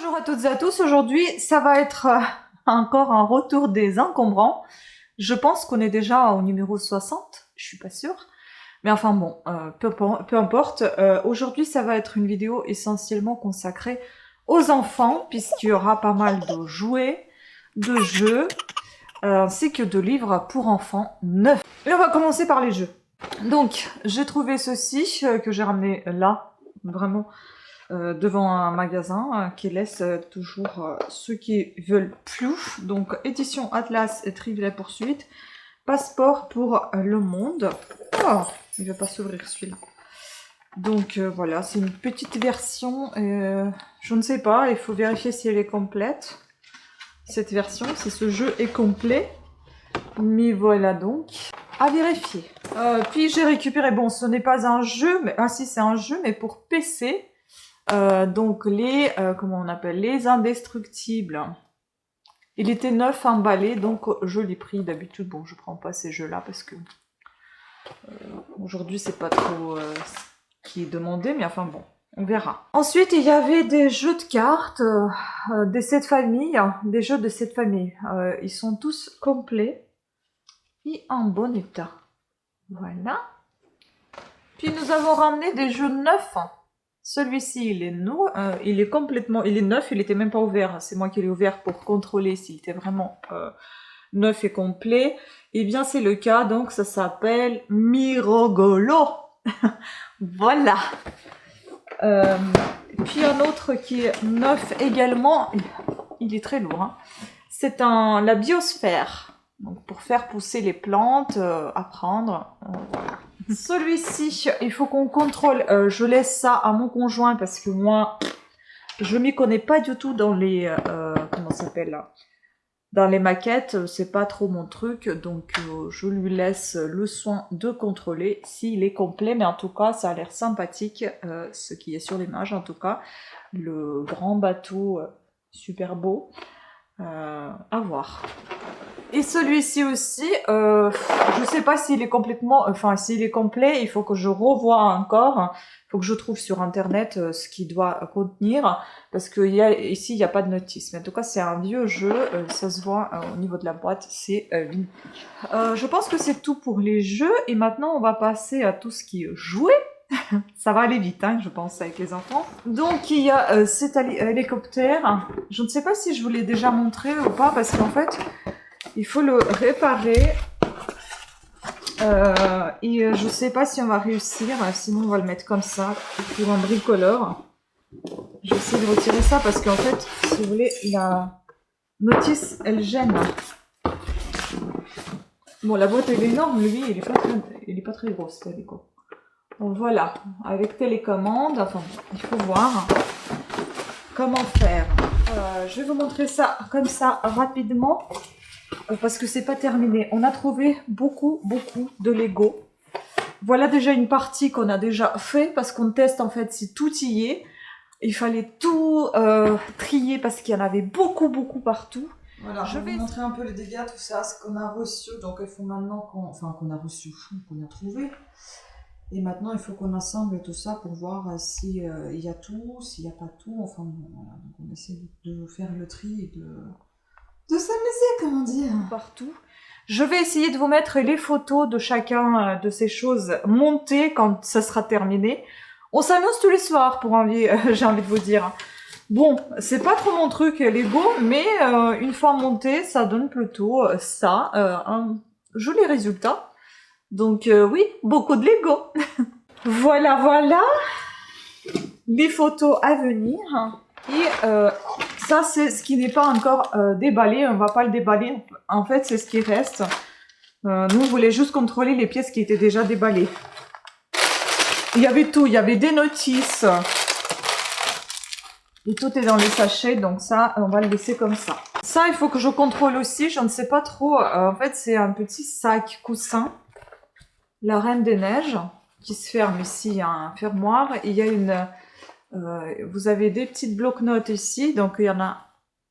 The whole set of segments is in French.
Bonjour à toutes et à tous, aujourd'hui ça va être encore un retour des encombrants. Je pense qu'on est déjà au numéro 60, je suis pas sûre. Mais enfin bon, peu importe. Aujourd'hui ça va être une vidéo essentiellement consacrée aux enfants, puisqu'il y aura pas mal de jouets, de jeux, ainsi que de livres pour enfants neufs. Et on va commencer par les jeux. Donc j'ai trouvé ceci que j'ai ramené là, vraiment devant un magasin qui laisse toujours ceux qui veulent plus. Donc édition Atlas et Trivial Poursuite, passeport pour le monde. Oh, il ne veut pas s'ouvrir celui-là. Donc voilà, c'est une petite version. Je ne sais pas, il faut vérifier si elle est complète. Cette version, si ce jeu est complet. Mais voilà donc, à vérifier. Puis j'ai récupéré, bon ce n'est pas un jeu, mais si c'est un jeu, mais pour PC. Donc les, comment on appelle, les indestructibles. Il était neuf emballé, donc je l'ai pris. D'habitude, bon, je prends pas ces jeux-là parce que aujourd'hui c'est pas trop ce qui est demandé, mais enfin bon, on verra. Ensuite, il y avait des jeux de cartes, des sept familles, des jeux de cette famille. Ils sont tous complets et en bon état. Voilà. Puis nous avons ramené des jeux neufs. Celui-ci, il est complètement, il est neuf, il était même pas ouvert. C'est moi qui l'ai ouvert pour contrôler s'il était vraiment neuf et complet. Eh bien, c'est le cas, donc ça s'appelle Mirogolo. Voilà. Puis un autre qui est neuf également, il est très lourd. Hein. C'est la biosphère. Donc pour faire pousser les plantes, apprendre, voilà. Celui-ci, il faut qu'on contrôle. Je laisse ça à mon conjoint parce que moi, je m'y connais pas du tout dans les comment ça s'appelle là, dans les maquettes. C'est pas trop mon truc, donc je lui laisse le soin de contrôler s'il est complet. Mais en tout cas, ça a l'air sympathique, ce qui est sur l'image en tout cas. Le grand bateau, super beau. À voir. Et celui-ci aussi, je sais pas s'il est complètement, enfin s'il est complet, il faut que je revoie encore, il faut que je trouve sur internet ce qu'il doit contenir, parce que ici il n'y a pas de notice. Mais en tout cas c'est un vieux jeu, ça se voit au niveau de la boîte, c'est vintage. Je pense que c'est tout pour les jeux, et maintenant on va passer à tout ce qui est jouet. Ça va aller vite, hein, je pense, avec les enfants. Donc, il y a cet hélicoptère. Je ne sais pas si je vous l'ai déjà montré ou pas, parce qu'en fait, il faut le réparer. Et je ne sais pas si on va réussir, sinon on va le mettre comme ça, pour un bricoleur. Je vais essayer de retirer ça, parce qu'en fait, si vous voulez, la notice, elle gêne. Bon, la boîte, elle est énorme, lui, il est pas très gros, cet hélico. Donc voilà, avec télécommande, enfin, il faut voir comment faire. Je vais vous montrer ça comme ça rapidement, parce que c'est pas terminé. On a trouvé beaucoup de Lego. Voilà déjà une partie qu'on a déjà fait, parce qu'on teste en fait si tout y est. Il fallait tout trier, parce qu'il y en avait beaucoup partout. Voilà, je vais vous montrer un peu les dégâts, tout ça, ce qu'on a reçu. Donc il faut maintenant qu'on a reçu, qu'on a trouvé. Et maintenant, il faut qu'on assemble tout ça pour voir s'il y a tout, s'il n'y a pas tout. Enfin, voilà. Donc on essaie de faire le tri et de s'amuser, comment dire. Partout. Je vais essayer de vous mettre les photos de chacun de ces choses montées quand ça sera terminé. On s'amuse tous les soirs, j'ai envie de vous dire. Bon, c'est pas trop mon truc, Lego, mais une fois monté, ça donne plutôt ça, un joli résultat. Donc oui, beaucoup de Lego. Voilà les photos à venir. Et ça, c'est ce qui n'est pas encore déballé. On va pas le déballer. En fait, c'est ce qui reste. Nous, on voulait juste contrôler les pièces qui étaient déjà déballées. Il y avait tout. Il y avait des notices. Et tout est dans les sachets. Donc ça, on va le laisser comme ça. Ça, il faut que je contrôle aussi. Je ne sais pas trop. En fait, c'est un petit sac coussin. La Reine des Neiges, qui se ferme ici, il y a un fermoir. Et il y a vous avez des petites blocs-notes ici, donc il y en a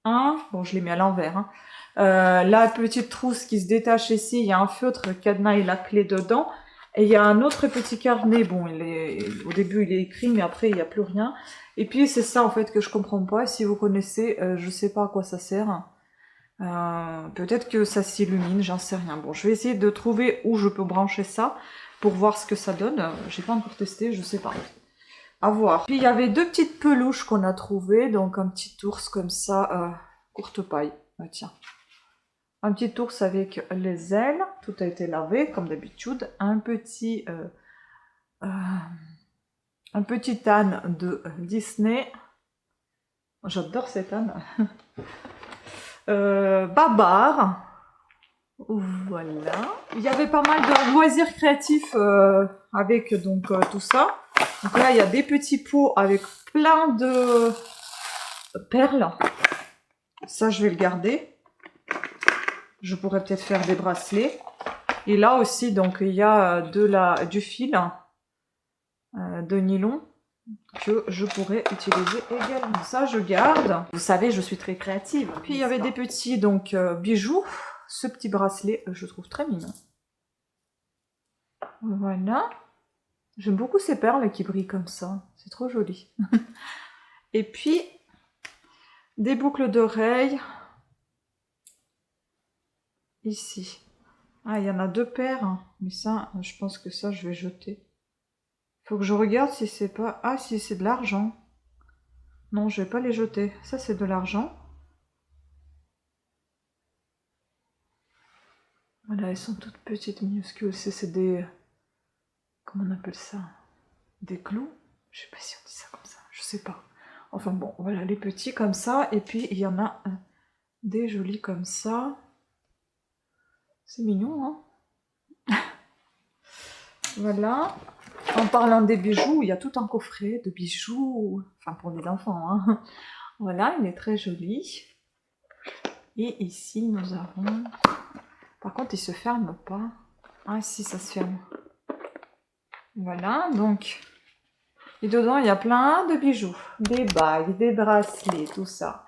un, bon je l'ai mis à l'envers. Hein. La petite trousse qui se détache ici, il y a un feutre, le cadenas et la clé dedans. Et il y a un autre petit carnet, bon, au début il est écrit, mais après il n'y a plus rien. Et puis c'est ça en fait que je comprends pas. Si vous connaissez, je sais pas à quoi ça sert. Peut-être que ça s'illumine, j'en sais rien. Bon, je vais essayer de trouver où je peux brancher ça pour voir ce que ça donne. J'ai pas encore testé, je sais pas. À voir. Puis il y avait deux petites peluches qu'on a trouvées, donc un petit ours comme ça, courte paille. Tiens. Un petit ours avec les ailes, tout a été lavé comme d'habitude. Un petit âne de Disney. J'adore cet âne. Babar. Voilà. Il y avait pas mal de loisirs créatifs avec donc tout ça. Donc là, il y a des petits pots avec plein de perles. Ça, je vais le garder. Je pourrais peut-être faire des bracelets. Et là aussi, donc, il y a du fil de nylon que je pourrais utiliser également. Ça, je garde. Vous savez, je suis très créative. Puis, il y avait des petits donc bijoux. Ce petit bracelet, je trouve très mignon. Voilà. J'aime beaucoup ces perles qui brillent comme ça. C'est trop joli. Et puis, des boucles d'oreilles. Ici. Ah, il y en a deux paires. Mais ça, je pense que ça, je vais jeter. Faut que je regarde si c'est pas... Ah, si c'est de l'argent. Non, je vais pas les jeter. Ça, c'est de l'argent. Voilà, elles sont toutes petites, minuscules. C'est des... Comment on appelle ça? Des clous? Je sais pas si on dit ça comme ça. Je sais pas. Enfin bon, voilà, les petits comme ça. Et puis, il y en a des jolis comme ça. C'est mignon, hein? Voilà. En parlant des bijoux, il y a tout un coffret de bijoux. Enfin, pour les enfants, hein. Voilà, il est très joli. Et ici, nous avons... Par contre, il se ferme pas. Ah si, ça se ferme. Voilà, donc... Et dedans, il y a plein de bijoux. Des bagues, des bracelets, tout ça.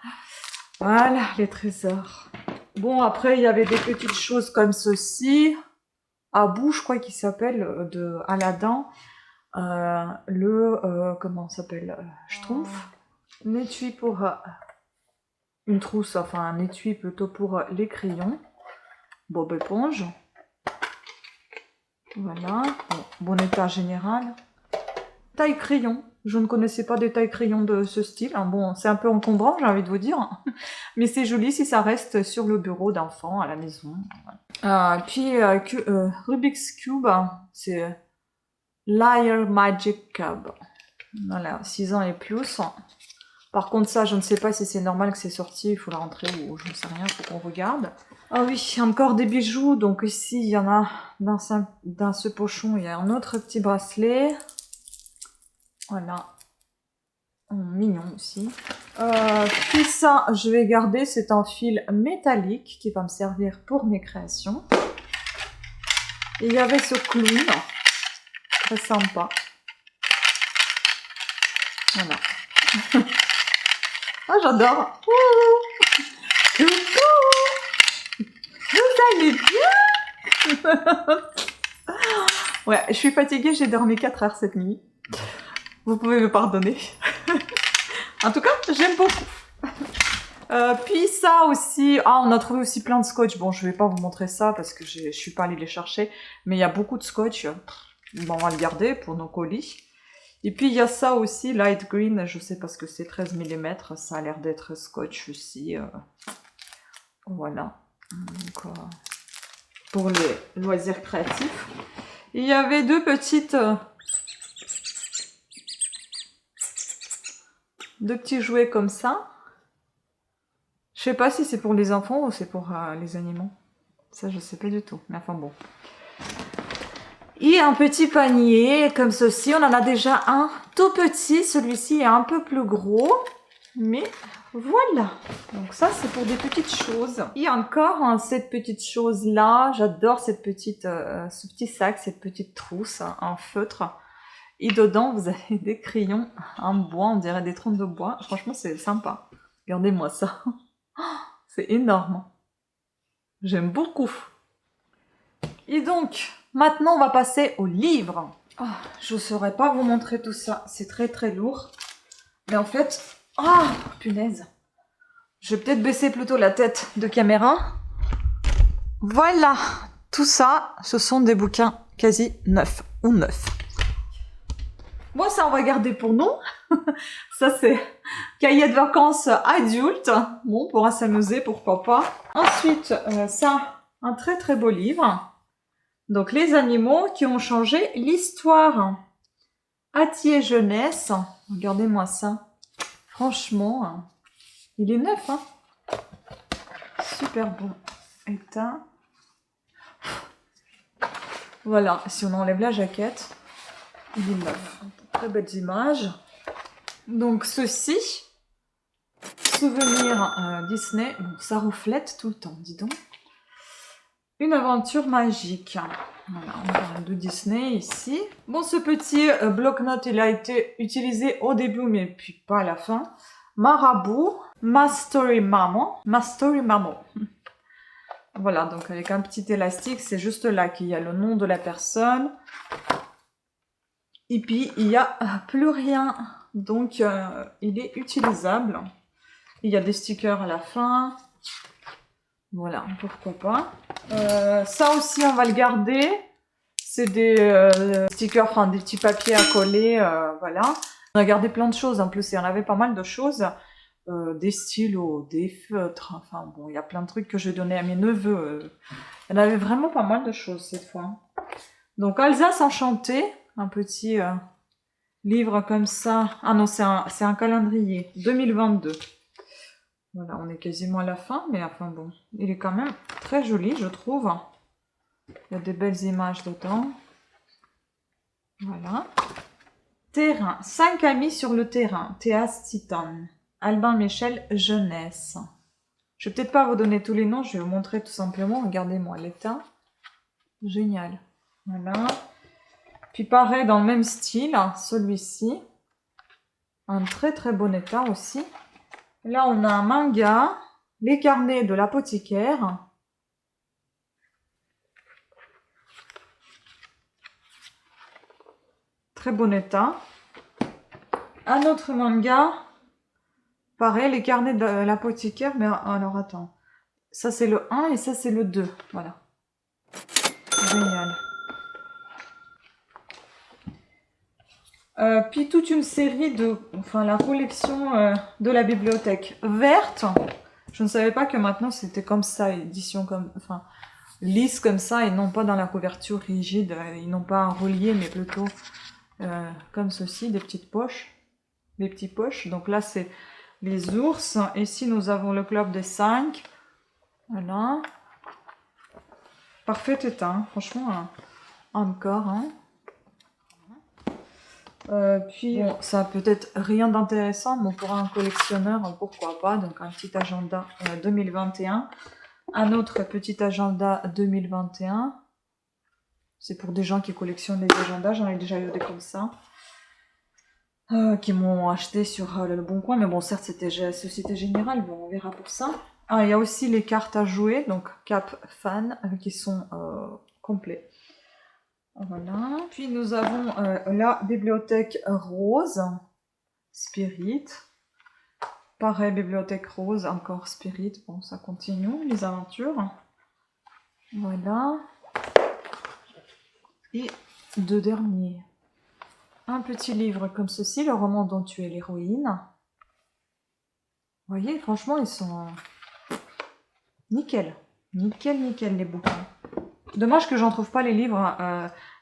Voilà, les trésors. Bon, après, il y avait des petites choses comme ceci. À bout, je crois qu'il s'appelle, de Aladdin. Comment ça s'appelle? Schtroumpf. Un étui pour... une trousse, enfin un étui plutôt pour les crayons. Bob éponge. Voilà. Bon état général. Taille crayon. Je ne connaissais pas des tailles crayons de ce style. Bon, c'est un peu encombrant, j'ai envie de vous dire. Mais c'est joli si ça reste sur le bureau d'enfant, à la maison. Puis Rubik's Cube, c'est Liar Magic Cube. Voilà, 6 ans et plus. Par contre, ça, je ne sais pas si c'est normal que c'est sorti, il faut la rentrer ou je ne sais rien, il faut qu'on regarde. Ah oui, encore des bijoux. Donc ici, il y en a dans ce pochon, il y a un autre petit bracelet. Voilà. Mignon aussi. Puis ça, je vais garder, c'est un fil métallique qui va me servir pour mes créations. Et il y avait ce clown, très sympa. Voilà. Ah, j'adore. Coucou. Vous allez bien? Ouais, je suis fatiguée, j'ai dormi 4 heures cette nuit. Vous pouvez me pardonner. En tout cas, j'aime beaucoup. Puis ça aussi, on a trouvé aussi plein de scotch. Bon, je vais pas vous montrer ça parce que je suis pas allée les chercher. Mais il y a beaucoup de scotch. Bon, on va le garder pour nos colis. Et puis il y a ça aussi, light green, je sais pas ce que c'est, 13 mm. Ça a l'air d'être scotch aussi. Voilà. Donc, pour les loisirs créatifs. Il y avait deux petits jouets comme ça. Je sais pas si c'est pour les enfants ou c'est pour les animaux. Ça, je sais pas du tout. Mais enfin bon. Et un petit panier comme ceci. On en a déjà un tout petit. Celui-ci est un peu plus gros. Mais voilà. Donc ça, c'est pour des petites choses. Et encore cette petite chose-là. J'adore ce petit sac, cette petite trousse en feutre. Et dedans, vous avez des crayons en bois. On dirait des troncs de bois. Franchement, c'est sympa. Regardez-moi ça. C'est énorme. J'aime beaucoup. Et donc, Maintenant, on va passer au livre. Oh, je ne saurais pas vous montrer tout ça. C'est très très lourd. Mais en fait... Ah, punaise. Je vais peut-être baisser plutôt la tête de caméra. Voilà. Tout ça, ce sont des bouquins quasi neufs ou neufs. Bon, ça, on va garder pour nous. Ça, c'est cahier de vacances adulte. Bon, on pourra s'amuser, pourquoi pas. Ensuite, ça, un très très beau livre. Donc, les animaux qui ont changé l'histoire. Atier jeunesse. Regardez-moi ça. Franchement, il est neuf, hein. Super bon état. Voilà, si on enlève la jaquette, il est neuf. Très belles images. Donc, ceci, souvenir Disney. Bon, ça reflète tout le temps, dis donc. Une aventure magique. Voilà, on parle de Disney ici. Bon, ce petit bloc-notes, il a été utilisé au début, mais puis pas à la fin. Marabout, Ma Story Maman. Ma Story Maman. Voilà, donc avec un petit élastique, c'est juste là qu'il y a le nom de la personne. Et puis, il n'y a plus rien. Donc, il est utilisable. Il y a des stickers à la fin. Voilà, pourquoi pas. Ça aussi, on va le garder. C'est des stickers, enfin des petits papiers à coller, voilà. On a gardé plein de choses, en plus, il y en avait pas mal de choses. Des stylos, des feutres, enfin bon, il y a plein de trucs que j'ai donné à mes neveux. Il y en avait vraiment pas mal de choses cette fois. Donc, Alsace enchantée, un petit livre comme ça. Ah non, c'est un calendrier, 2022. Voilà, on est quasiment à la fin, mais enfin bon, il est quand même très joli, je trouve. Il y a des belles images dedans. Voilà. Terrain. 5 amis sur le terrain. Théas Titan. Albin Michel, jeunesse. Je vais peut-être pas vous donner tous les noms, je vais vous montrer tout simplement. Regardez-moi l'état. Génial. Voilà. Puis pareil, dans le même style, celui-ci. Un très très bon état aussi. Là, on a un manga. Les carnets de l'apothicaire. Très bon état. Un autre manga. Pareil, les carnets de l'apothicaire. Mais alors, attends. Ça, c'est le 1 et ça, c'est le 2. Voilà. Génial. Puis toute une série de... Enfin, la collection de la bibliothèque verte. Je ne savais pas que maintenant, c'était comme ça, édition comme... Enfin, lisse comme ça et non pas dans la couverture rigide. Ils n'ont pas un relié, mais plutôt comme ceci, des petites poches. Des petits poches. Donc là, c'est les ours. Ici, nous avons le club des 5. Voilà. Parfait état. Franchement, encore. Hein. Puis, bon, ça a peut-être rien d'intéressant, mais pour un collectionneur, pourquoi pas. Donc, un petit agenda 2021. Un autre petit agenda 2021. C'est pour des gens qui collectionnent les agendas. J'en ai déjà eu des comme ça. Qui m'ont acheté sur le Bon Coin. Mais bon, certes, c'était Société Générale. Bon, on verra pour ça. Ah, il y a aussi les cartes à jouer. Donc, Cap Fan, qui sont complets. Voilà. Puis nous avons la bibliothèque rose, Spirit. Pareil, bibliothèque rose, encore Spirit. Bon, ça continue, les aventures. Voilà. Et deux derniers. Un petit livre comme ceci, le roman dont tu es l'héroïne. Vous voyez, franchement, ils sont nickel. Nickel, nickel, les bouquins. Dommage que j'en trouve pas les livres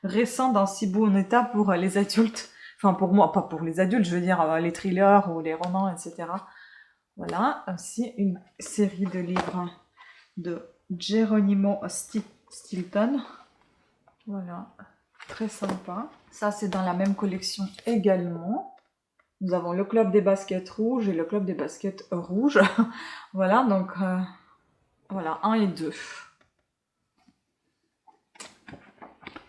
récents dans si bon état pour les adultes. Enfin, pour moi, pas pour les adultes, je veux dire les thrillers ou les romans, etc. Voilà, ainsi une série de livres de Geronimo Stilton. Voilà, très sympa. Ça, c'est dans la même collection également. Nous avons le club des baskets rouges et le club des baskets rouges. Voilà, donc voilà, 1 et 2.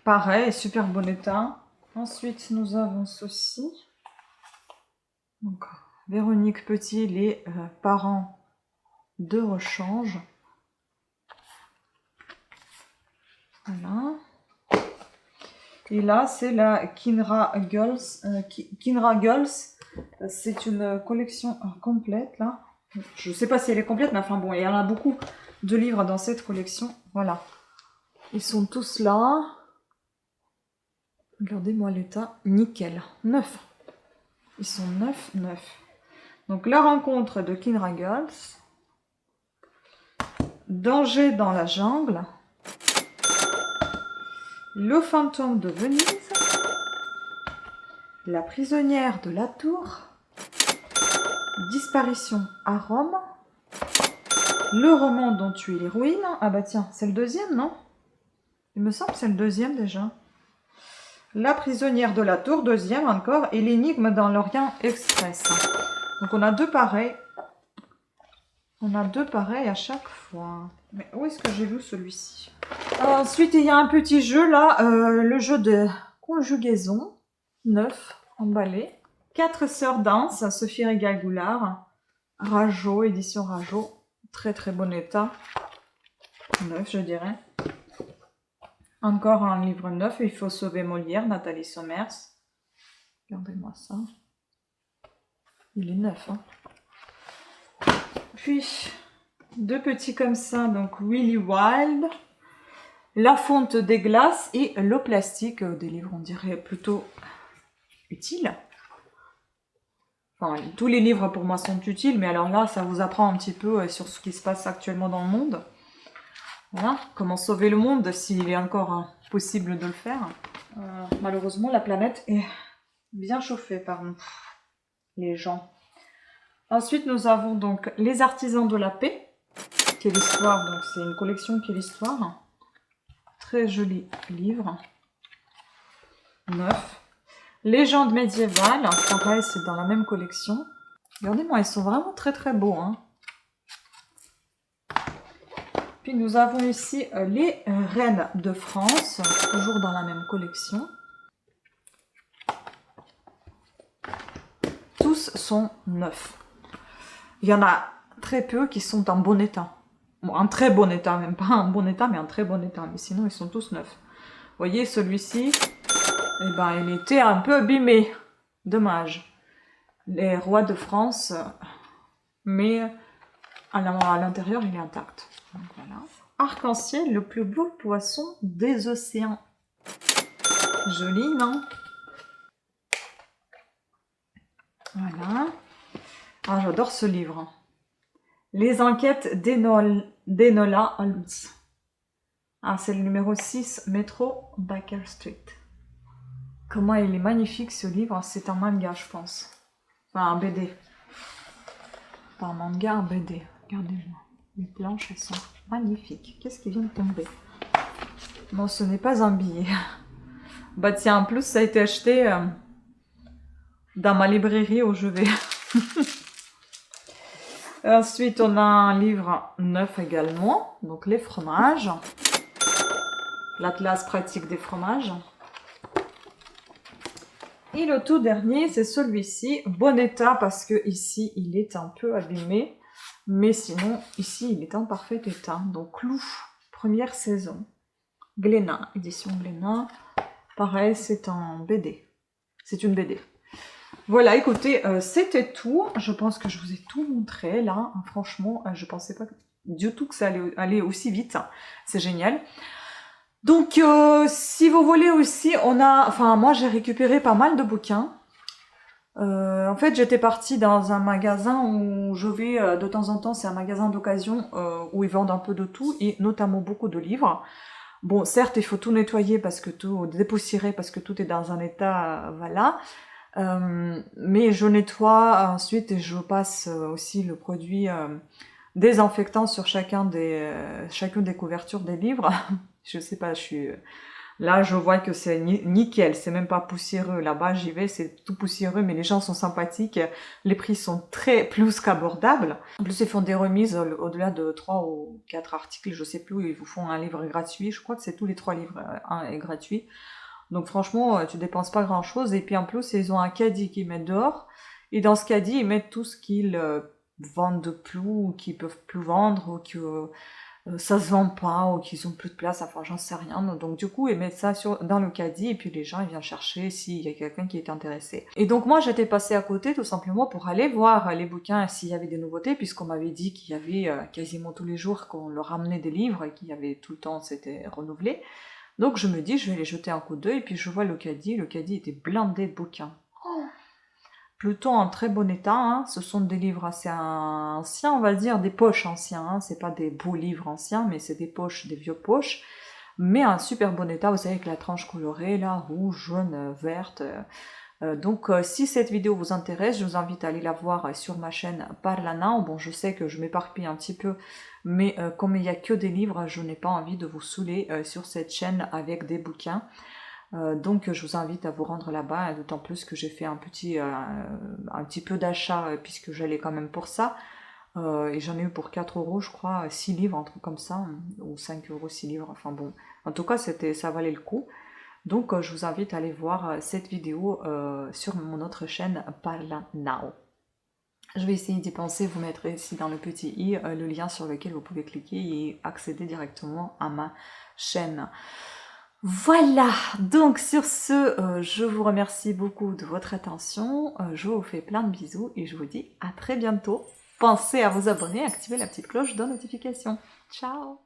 Pareil, super bon état. Ensuite, nous avons ceci. Donc, Véronique Petit, les parents de rechange. Voilà. Et là, c'est la Kinra Girls. Kinra Girls, c'est une collection complète, là. Je ne sais pas si elle est complète, mais enfin bon, il y en a beaucoup de livres dans cette collection. Voilà. Ils sont tous là. Regardez-moi l'état. Nickel. 9. Ils sont 9. Donc, la rencontre de Kinra Girls. Danger dans la jungle. Le fantôme de Venise. La prisonnière de la tour. Disparition à Rome. Le roman dont tu es l'héroïne. Ah bah tiens, c'est le deuxième, non? Il me semble que c'est le deuxième déjà. La prisonnière de la tour, deuxième encore. Et l'énigme dans l'Orient Express. Donc on a deux pareils. On a deux pareils à chaque fois. Mais où est-ce que j'ai lu celui-ci? Ensuite, il y a un petit jeu là. Le jeu de conjugaison. 9, emballé. 4 sœurs dansent. Sophie Régal-Goulard. Rajo, édition Rajo. Très très bon état. 9, je dirais. Encore un livre 9. Il faut sauver Molière. Nathalie Sommers. Regardez-moi ça. Il est 9. Hein. Puis, deux petits comme ça. Donc, Willy Wilde. La fonte des glaces et l'eau plastique. Des livres, on dirait, plutôt utiles. Enfin, tous les livres pour moi sont utiles, mais alors là, ça vous apprend un petit peu sur ce qui se passe actuellement dans le monde. Voilà, comment sauver le monde s'il est encore possible de le faire. Malheureusement, la planète est bien chauffée par nous, les gens. Ensuite, nous avons donc Les Artisans de la Paix, qui est l'histoire, donc c'est une collection qui est l'histoire. Très joli livre. 9. Légendes médiévales, pareil, c'est dans la même collection. Regardez-moi, ils sont vraiment très très beaux. Hein. Puis nous avons ici les Reines de France, toujours dans la même collection. Tous sont neufs. Il y en a très peu qui sont en bon état. Bon, en très bon état, même pas en bon état, mais en très bon état. Mais sinon, ils sont tous neufs. Vous voyez, celui-ci... Eh ben, il était un peu abîmé. Dommage. Les rois de France, mais à l'intérieur, il est intact. Donc, voilà. Arc-en-ciel, le plus beau poisson des océans. Joli, non? Voilà. Ah, j'adore ce livre. Les enquêtes d'Enola Holmes. Ah, c'est le numéro 6, Métro Baker Street. Comment il est magnifique ce livre, c'est un manga je pense. Enfin un BD. Pas un manga, un BD. Regardez-moi. Les planches elles sont magnifiques. Qu'est-ce qui vient de tomber? Non, ce n'est pas un billet. Bah tiens, en plus ça a été acheté dans ma librairie où je vais. Ensuite on a un livre neuf également. Donc les fromages. L'atlas pratique des fromages. Et le tout dernier, c'est celui-ci, bon état parce que ici il est un peu abîmé, mais sinon ici il est en parfait état. Donc Clou, première saison, Glénat, édition Glénat, pareil c'est un BD, c'est une BD. Voilà, écoutez, c'était tout. Je pense que je vous ai tout montré là. Franchement, je pensais pas du tout que ça allait aller aussi vite. C'est génial. Donc, si vous voulez aussi, moi j'ai récupéré pas mal de bouquins. En fait, j'étais partie dans un magasin où je vais de temps en temps, c'est un magasin d'occasion où ils vendent un peu de tout et notamment beaucoup de livres. Bon, certes, il faut tout nettoyer parce que tout dépoussiérer parce que tout est dans un état, voilà. Mais je nettoie ensuite et je passe aussi le produit désinfectant sur chacune des couvertures des livres. Je sais pas, là je vois que c'est nickel, c'est même pas poussiéreux. Là-bas j'y vais, c'est tout poussiéreux, mais les gens sont sympathiques, les prix sont très plus qu'abordables. En plus ils font des remises au-delà de 3 ou 4 articles, je sais plus, ils vous font un livre gratuit, je crois que c'est tous les 3 livres, un est gratuit. Donc franchement, tu dépenses pas grand-chose, et puis en plus ils ont un caddie qu'ils mettent dehors, et dans ce caddie ils mettent tout ce qu'ils vendent de plus, ou qu'ils peuvent plus vendre, ou que... ça se vend pas ou qu'ils ont plus de place, enfin j'en sais rien. Donc du coup, ils mettent ça dans le caddie et puis les gens ils viennent chercher s'il y a quelqu'un qui est intéressé. Et donc moi j'étais passée à côté tout simplement pour aller voir les bouquins s'il y avait des nouveautés, puisqu'on m'avait dit qu'il y avait quasiment tous les jours qu'on leur ramenait des livres et qu'il y avait tout le temps, c'était renouvelé. Donc je me dis je vais les jeter un coup d'œil et puis je vois le caddie était blindé de bouquins. Plutôt en très bon état, hein. Ce sont des livres assez anciens, on va dire, des poches anciens, hein. C'est pas des beaux livres anciens, mais c'est des poches, des vieux poches, mais en super bon état, vous savez, avec la tranche colorée, là, rouge, jaune, verte. Donc si cette vidéo vous intéresse, je vous invite à aller la voir sur ma chaîne Parla Now. Bon, je sais que je m'éparpille un petit peu, mais comme il n'y a que des livres, je n'ai pas envie de vous saouler sur cette chaîne avec des bouquins. Donc je vous invite à vous rendre là-bas, d'autant plus que j'ai fait un petit peu d'achat puisque j'allais quand même pour ça. Et j'en ai eu pour 4 euros, je crois, 6 livres, un truc comme ça, ou 5 euros, 6 livres, enfin bon. En tout cas, ça valait le coup. Donc je vous invite à aller voir cette vidéo sur mon autre chaîne Parla Now. Je vais essayer d'y penser, vous mettrez ici dans le petit i le lien sur lequel vous pouvez cliquer et accéder directement à ma chaîne. Voilà, donc sur ce, je vous remercie beaucoup de votre attention, je vous fais plein de bisous et je vous dis à très bientôt. Pensez à vous abonner, activer la petite cloche de notification. Ciao!